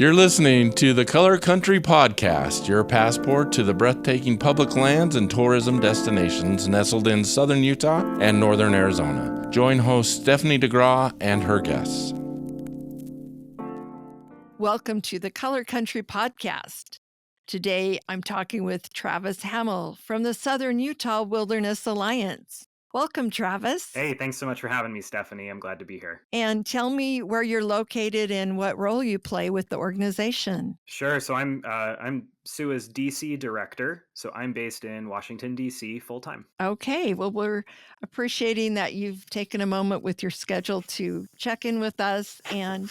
You're listening to the Color Country Podcast, your passport to the breathtaking public lands and tourism destinations nestled in southern Utah and northern Arizona. Join host Stephanie DeGraw and her guests. Welcome to the Color Country Podcast. Today, I'm talking with Travis Hammil from the Southern Utah Wilderness Alliance. Welcome, Travis. Hey, thanks so much for having me, Stephanie. I'm glad to be here. And tell me where you're located and what role you play with the organization. Sure. So I'm SUA's DC director. So I'm based in Washington, DC, full time. Okay, well, we're appreciating that you've taken a moment with your schedule to check in with us. And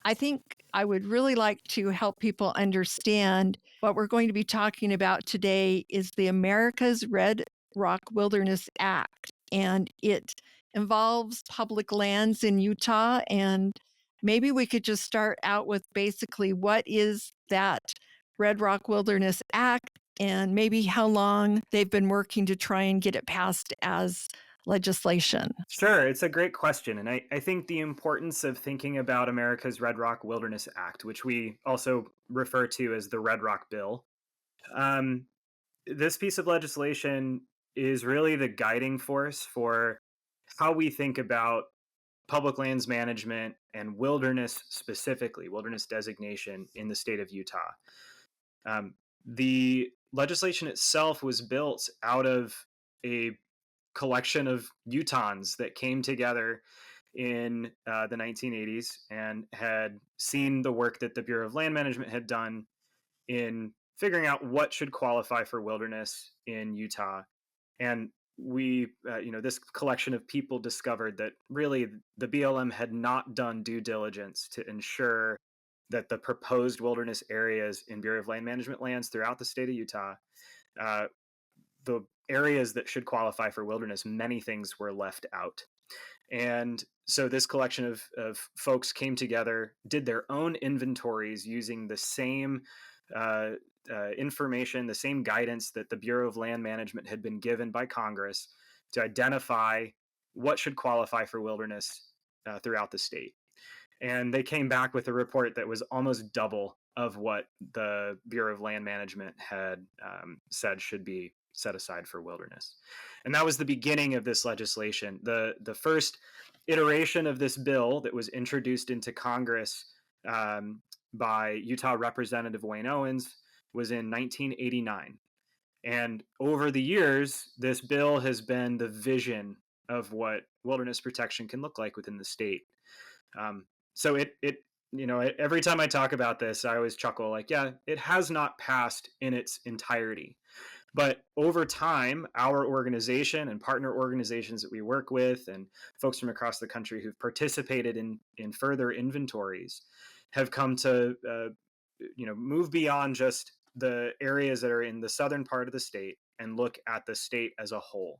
I think I would really like to help people understand what we're going to be talking about today is the America's Red Rock Wilderness Act. And it involves public lands in Utah. And maybe we could just start out with basically what is that Red Rock Wilderness Act and maybe how long they've been working to try and get it passed as legislation. Sure. It's a great question. And I think the importance of thinking about America's Red Rock Wilderness Act, which we also refer to as the Red Rock Bill, this piece of legislation is really the guiding force for how we think about public lands management and wilderness specifically, wilderness designation in the state of Utah. The legislation itself was built out of a collection of Utahns that came together in the 1980s and had seen the work that the Bureau of Land Management had done in figuring out what should qualify for wilderness in Utah. And we, this collection of people discovered that really the BLM had not done due diligence to ensure that the proposed wilderness areas in Bureau of Land Management lands throughout the state of Utah, the areas that should qualify for wilderness, many things were left out. And so this collection of folks came together, did their own inventories using the same information, the same guidance that the Bureau of Land Management had been given by Congress to identify what should qualify for wilderness throughout the state. And they came back with a report that was almost double of what the Bureau of Land Management had said should be set aside for wilderness. And that was the beginning of this legislation. The first iteration of this bill that was introduced into Congress by Utah Representative Wayne Owens was in 1989. And over the years, this bill has been the vision of what wilderness protection can look like within the state. So every time I talk about this, I always chuckle like, yeah, it has not passed in its entirety. But over time, our organization and partner organizations that we work with and folks from across the country who've participated in further inventories have come to move beyond just the areas that are in the southern part of the state and look at the state as a whole.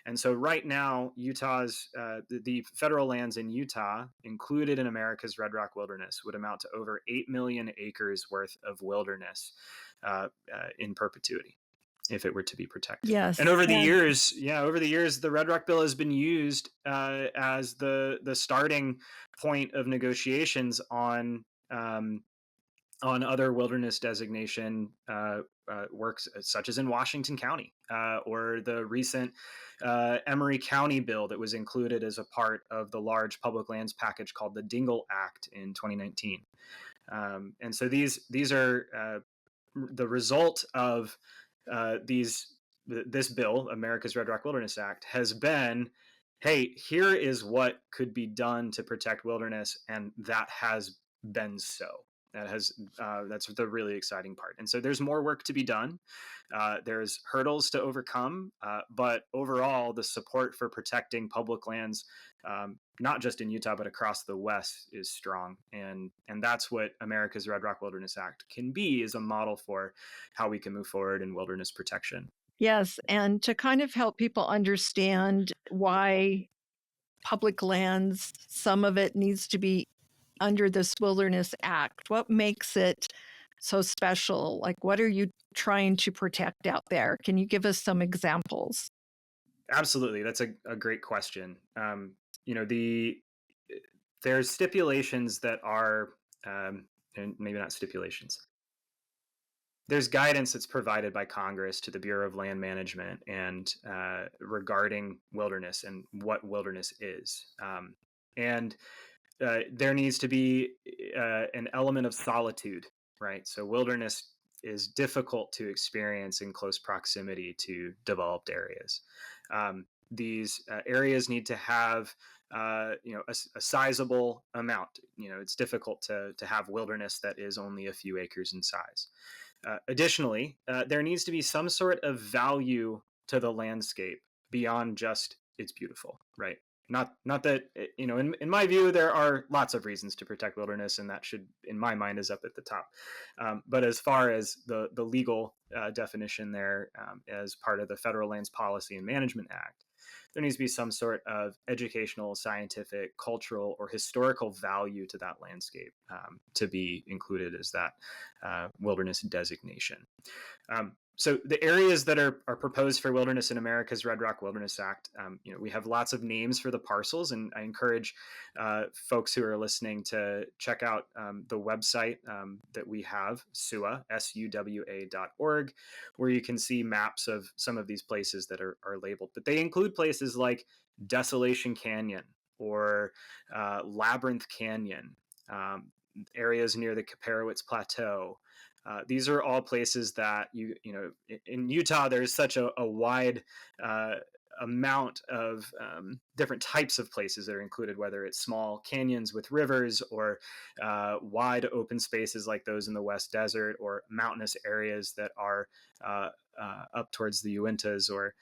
And so right now, Utah's the federal lands in Utah included in America's Red Rock Wilderness would amount to over 8 million acres worth of wilderness in perpetuity, if it were to be protected. Yes. And over the years, the Red Rock Bill has been used as the starting point of negotiations on other wilderness designation works, such as in Washington County, or the recent Emery County bill that was included as a part of the large public lands package called the Dingle Act in 2019. And so these are the result of this bill, America's Red Rock Wilderness Act, has been, hey, here is what could be done to protect wilderness, and that has been so. That's the really exciting part. And so there's more work to be done. There's hurdles to overcome, but overall, the support for protecting public lands, not just in Utah, but across the West, is strong. And that's what America's Red Rock Wilderness Act can be, is a model for how we can move forward in wilderness protection. Yes, and to kind of help people understand why public lands, some of it needs to be under this Wilderness Act. What makes it so special? Like, what are you trying to protect out there? Can you give us some examples? Absolutely. That's a great question. There's stipulations that are and maybe not stipulations. There's guidance that's provided by Congress to the Bureau of Land Management and regarding wilderness and what wilderness is. And there needs to be an element of solitude, right? So wilderness is difficult to experience in close proximity to developed areas. These areas need to have a sizable amount. It's difficult to have wilderness that is only a few acres in size. Additionally, there needs to be some sort of value to the landscape beyond just it's beautiful, right? Not that in my view there are lots of reasons to protect wilderness, and that should, in my mind, is up at the top. But as far as the legal definition there, as part of the Federal Lands Policy and Management Act, there needs to be some sort of educational, scientific, cultural, or historical value to that landscape to be included as that wilderness designation. So the areas that are proposed for wilderness in America's Red Rock Wilderness Act, we have lots of names for the parcels, and I encourage folks who are listening to check out the website that we have, suwa.org, where you can see maps of some of these places that are labeled. But they include places like Desolation Canyon or Labyrinth Canyon, areas near the Kaparowitz Plateau. These are all places that in Utah, there's such a wide amount of different types of places that are included, whether it's small canyons with rivers or wide open spaces like those in the West Desert, or mountainous areas that are up towards the Uintas or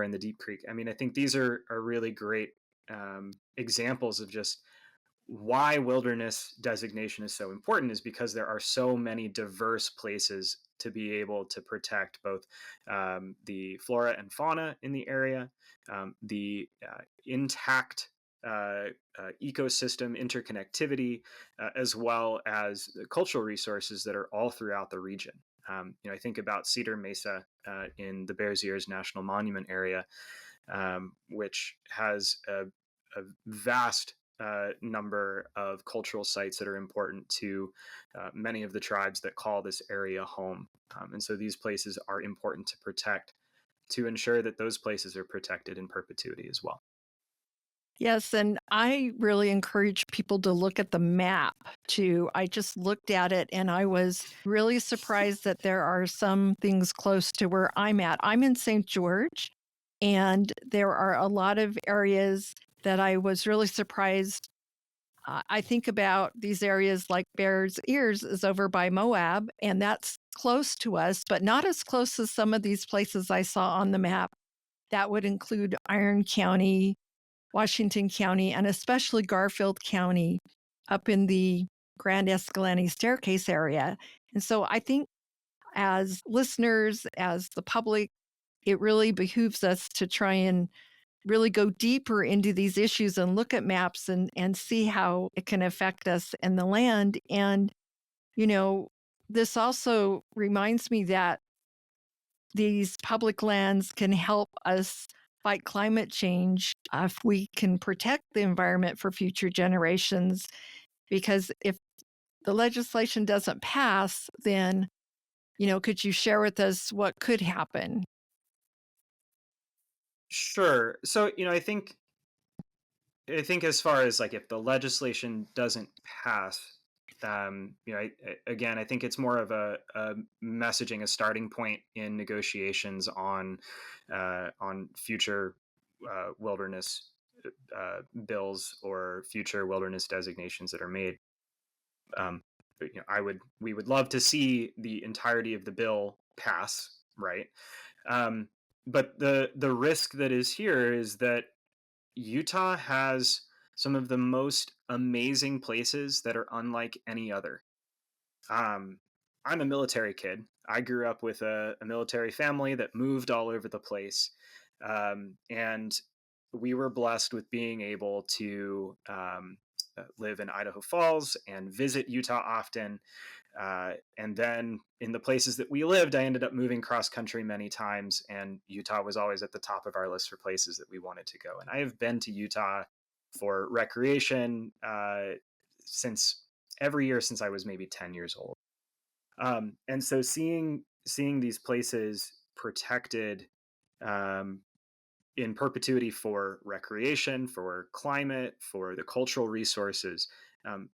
in the Deep Creek. I mean, I think these are really great examples of just why wilderness designation is so important, is because there are so many diverse places to be able to protect both the flora and fauna in the area, the intact ecosystem interconnectivity, as well as the cultural resources that are all throughout the region. I think about Cedar Mesa in the Bears Ears National Monument area, which has a vast number of cultural sites that are important to many of the tribes that call this area home. And so these places are important to protect, to ensure that those places are protected in perpetuity as well. Yes, and I really encourage people to look at the map too. I just looked at it and I was really surprised that there are some things close to where I'm at. I'm in St. George, and there are a lot of areas that I was really surprised. I think about these areas like Bears Ears is over by Moab, and that's close to us, but not as close as some of these places I saw on the map. That would include Iron County, Washington County, and especially Garfield County up in the Grand Escalante Staircase area. And so I think as listeners, as the public, it really behooves us to try and really go deeper into these issues and look at maps and see how it can affect us and the land. And, this also reminds me that these public lands can help us fight climate change if we can protect the environment for future generations. Because if the legislation doesn't pass, then, could you share with us what could happen? Sure. So, I think as far as like if the legislation doesn't pass, again, I think it's more of a messaging, a starting point in negotiations on future wilderness bills or future wilderness designations that are made. But, we would love to see the entirety of the bill pass, right? But the risk that is here is that Utah has some of the most amazing places that are unlike any other. I'm a military kid. I grew up with a military family that moved all over the place. And we were blessed with being able to live in Idaho Falls and visit Utah often. And then in the places that we lived, I ended up moving cross country many times, and Utah was always at the top of our list for places that we wanted to go. And I have been to Utah for recreation since every year since I was maybe 10 years old. And so seeing these places protected um, in perpetuity for recreation, for climate, for the cultural resources,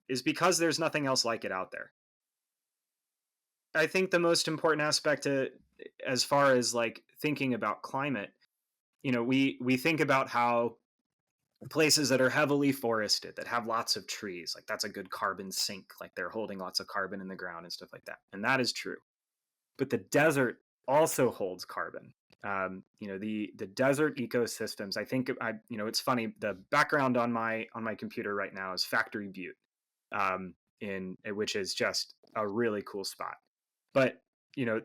is because there's nothing else like it out there. I think the most important aspect as far as like thinking about climate, we think about how places that are heavily forested, that have lots of trees, like that's a good carbon sink, like they're holding lots of carbon in the ground and stuff like that. And that is true. But the desert also holds carbon. The desert ecosystems. I think it's funny. The background on my computer right now is Factory Butte, in which is just a really cool spot. But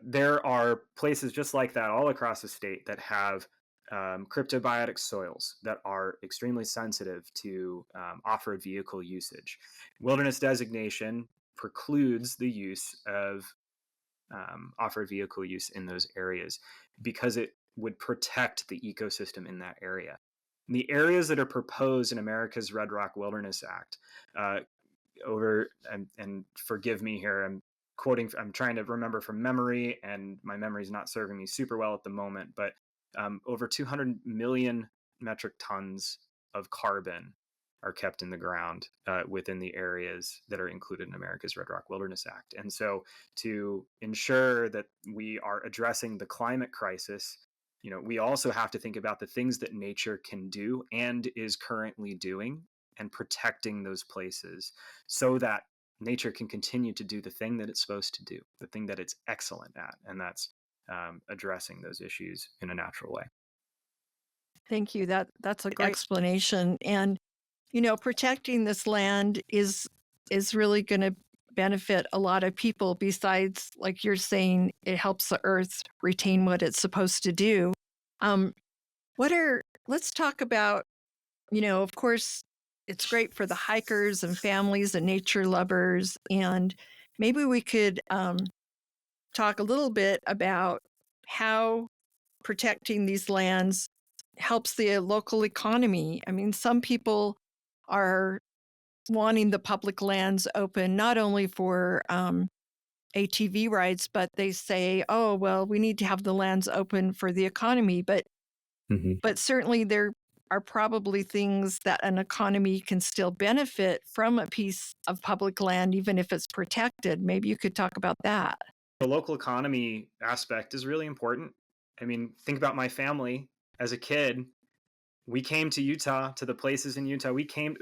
there are places just like that all across the state that have cryptobiotic soils that are extremely sensitive to off-road vehicle usage. Wilderness designation precludes the use of off-road vehicle use in those areas because it would protect the ecosystem in that area. And the areas that are proposed in America's Red Rock Wilderness Act, and forgive me here, I'm trying to remember from memory, and my memory is not serving me super well at the moment, but over 200 million metric tons of carbon are kept in the ground within the areas that are included in America's Red Rock Wilderness Act. And so to ensure that we are addressing the climate crisis, we also have to think about the things that nature can do and is currently doing, and protecting those places so that nature can continue to do the thing that it's supposed to do, the thing that it's excellent at, and that's addressing those issues in a natural way. Thank you. That's a great explanation. And protecting this land is really going to benefit a lot of people. Besides, like you're saying, it helps the earth retain what it's supposed to do. Let's talk about, of course, it's great for the hikers and families and nature lovers. And maybe we could talk a little bit about how protecting these lands helps the local economy. I mean, some people are wanting the public lands open not only for ATV rides, but they say, oh, well, we need to have the lands open for the economy. But certainly there are probably things that an economy can still benefit from a piece of public land, even if it's protected. Maybe you could talk about that. The local economy aspect is really important. I mean, think about my family. As a kid, we came to Utah, to the places in Utah.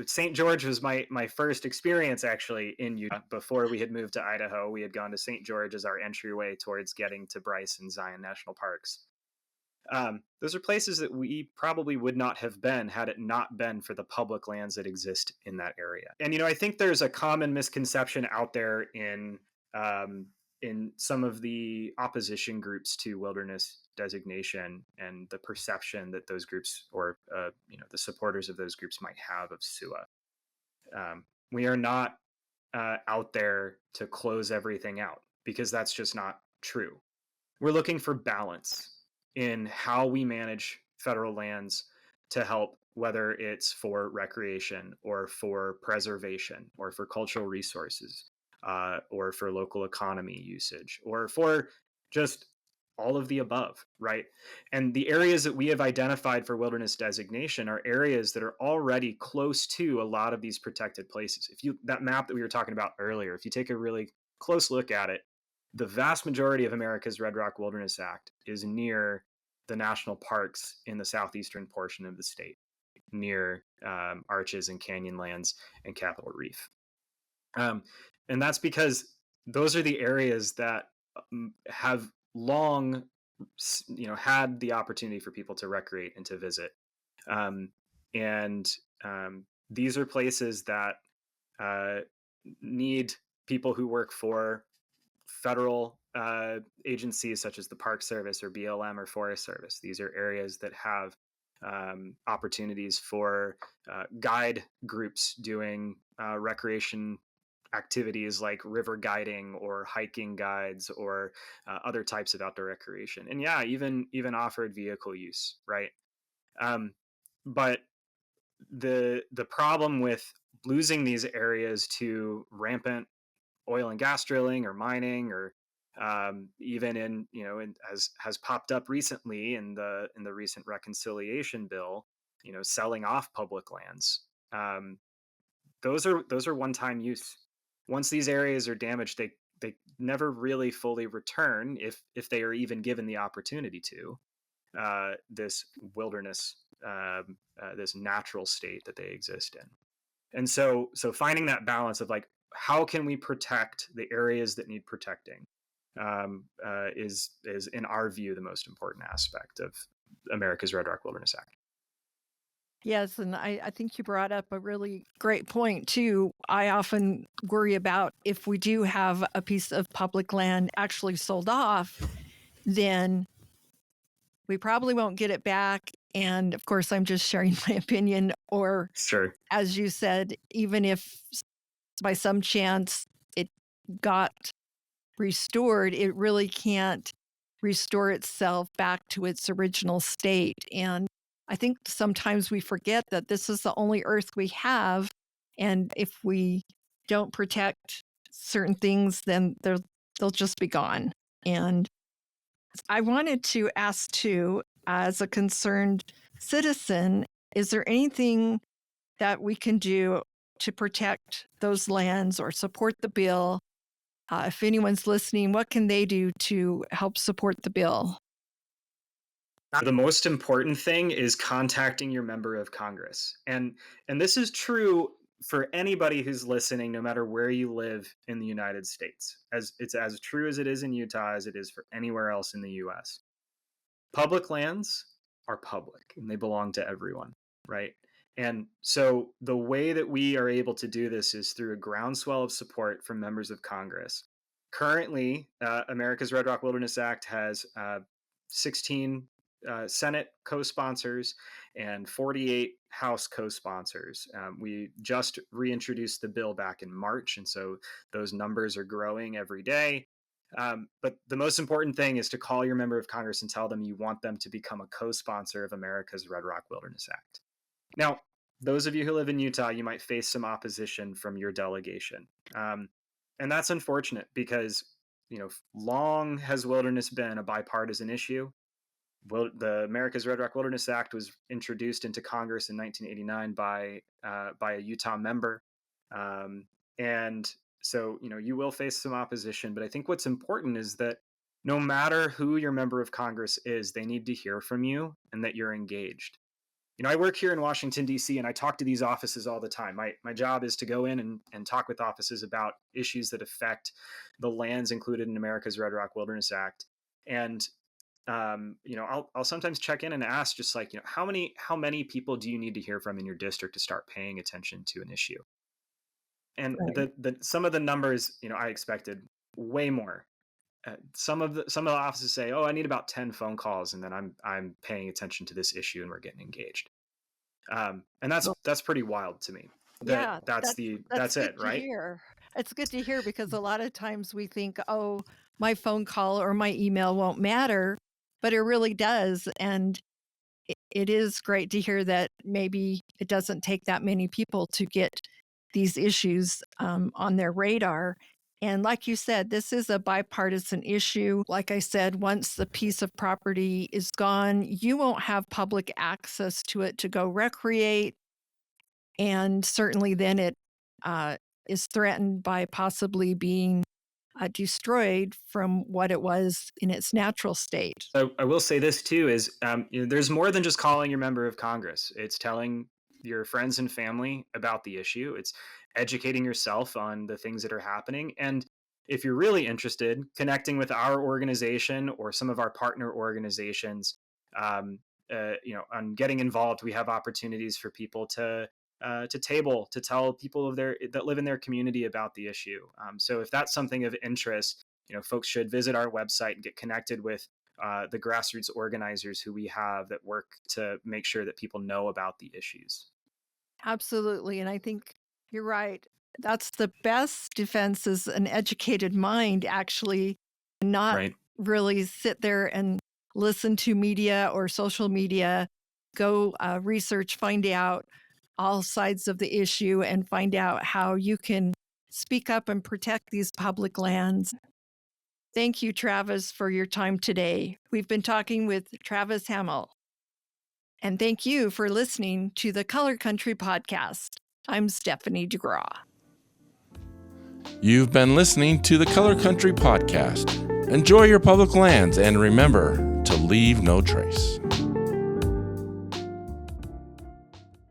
St. George was my first experience actually in Utah. Before we had moved to Idaho, we had gone to St. George as our entryway towards getting to Bryce and Zion National Parks. Those are places that we probably would not have been had it not been for the public lands that exist in that area. And, I think there's a common misconception out there in some of the opposition groups to wilderness designation, and the perception that those groups, or the supporters of those groups, might have of SUA. We are not out there to close everything out, because that's just not true. We're looking for balance in how we manage federal lands to help, whether it's for recreation or for preservation or for cultural resources, or for local economy usage, or for just all of the above, right? And the areas that we have identified for wilderness designation are areas that are already close to a lot of these protected places. That map that we were talking about earlier, if you take a really close look at it, the vast majority of America's Red Rock Wilderness Act is near the national parks in the southeastern portion of the state, near Arches and Canyonlands and Capitol Reef. And that's because those are the areas that have long, had the opportunity for people to recreate and to visit. These are places that need people who work for federal agencies such as the Park Service or BLM or Forest Service. These are areas that have opportunities for guide groups doing recreation activities like river guiding or hiking guides, or other types of outdoor recreation, and even off-road vehicle use, right? But the problem with losing these areas to rampant oil and gas drilling or mining, or even as has popped up recently in the recent reconciliation bill, selling off public lands. Um, those are one-time use. Once these areas are damaged, they never really fully return, if they are even given the opportunity to this wilderness, this natural state that they exist in. And so finding that balance of like, how can we protect the areas that need protecting, is in our view the most important aspect of America's Red Rock Wilderness Act. Yes, and I think you brought up a really great point too. I often worry about if we do have a piece of public land actually sold off, then we probably won't get it back. And of course, I'm just sharing my opinion. Or, Sure. as you said, even if by some chance it got restored, it really can't restore itself back to its original state. And I think sometimes we forget that this is the only earth we have. And if we don't protect certain things, then they'll just be gone. And I wanted to ask too, as a concerned citizen, is there anything that we can do to protect those lands or support the bill? If anyone's listening, what can they do to help support the bill? The most important thing is contacting your member of Congress. And this is true for anybody who's listening, no matter where you live in the United States. It's as true as it is in Utah as it is for anywhere else in the US. Public lands are public and they belong to everyone, right? And so the way that we are able to do this is through a groundswell of support from members of Congress. Currently, America's Red Rock Wilderness Act has 16 Senate co-sponsors and 48 House co-sponsors. We just reintroduced the bill back in March, and so those numbers are growing every day. But the most important thing is to call your member of Congress and tell them you want them to become a co-sponsor of America's Red Rock Wilderness Act. Now, those of you who live in Utah, you might face some opposition from your delegation. And that's unfortunate because, long has wilderness been a bipartisan issue. Well, the America's Red Rock Wilderness Act was introduced into Congress in 1989 by a Utah member. And so, you will face some opposition, but I think what's important is that no matter who your member of Congress is, they need to hear from you and that you're engaged. I work here in Washington, D.C., and I talk to these offices all the time. My job is to go in and talk with offices about issues that affect the lands included in America's Red Rock Wilderness Act. And I'll sometimes check in and ask, just like, how many people do you need to hear from in your district to start paying attention to an issue? And Right. the some of the numbers, I expected way more. Some of the offices say, "Oh, I need about 10 phone calls, and then I'm paying attention to this issue and we're getting engaged." And Well, that's pretty wild to me. yeah, that's That's good it, to right? hear. It's good to hear because a lot of times we think, oh, my phone call or my email won't matter, but it really does. And it is great to hear that maybe it doesn't take that many people to get these issues on their radar. And like you said, this is a bipartisan issue. Like I said, once the piece of property is gone, you won't have public access to it to go recreate. And certainly then it is threatened by possibly being destroyed from what it was in its natural state. I will say this too: is there's more than just calling your member of Congress. It's telling your friends and family about the issue. It's educating yourself on the things that are happening, and if you're really interested, connecting with our organization or some of our partner organizations. On getting involved, we have opportunities for people to tell people that live in their community about the issue. So if that's something of interest, folks should visit our website and get connected with the grassroots organizers who we have that work to make sure that people know about the issues. Absolutely. And I think you're right. That's the best defense is an educated mind, actually, not Right. really sit there and listen to media or social media, go research, find out all sides of the issue and find out how you can speak up and protect these public lands. Thank you, Travis, for your time today. We've been talking with Travis Hammil. And thank you for listening to the Color Country Podcast. I'm Stephanie DeGraw. You've been listening to the Color Country Podcast. Enjoy your public lands and remember to leave no trace.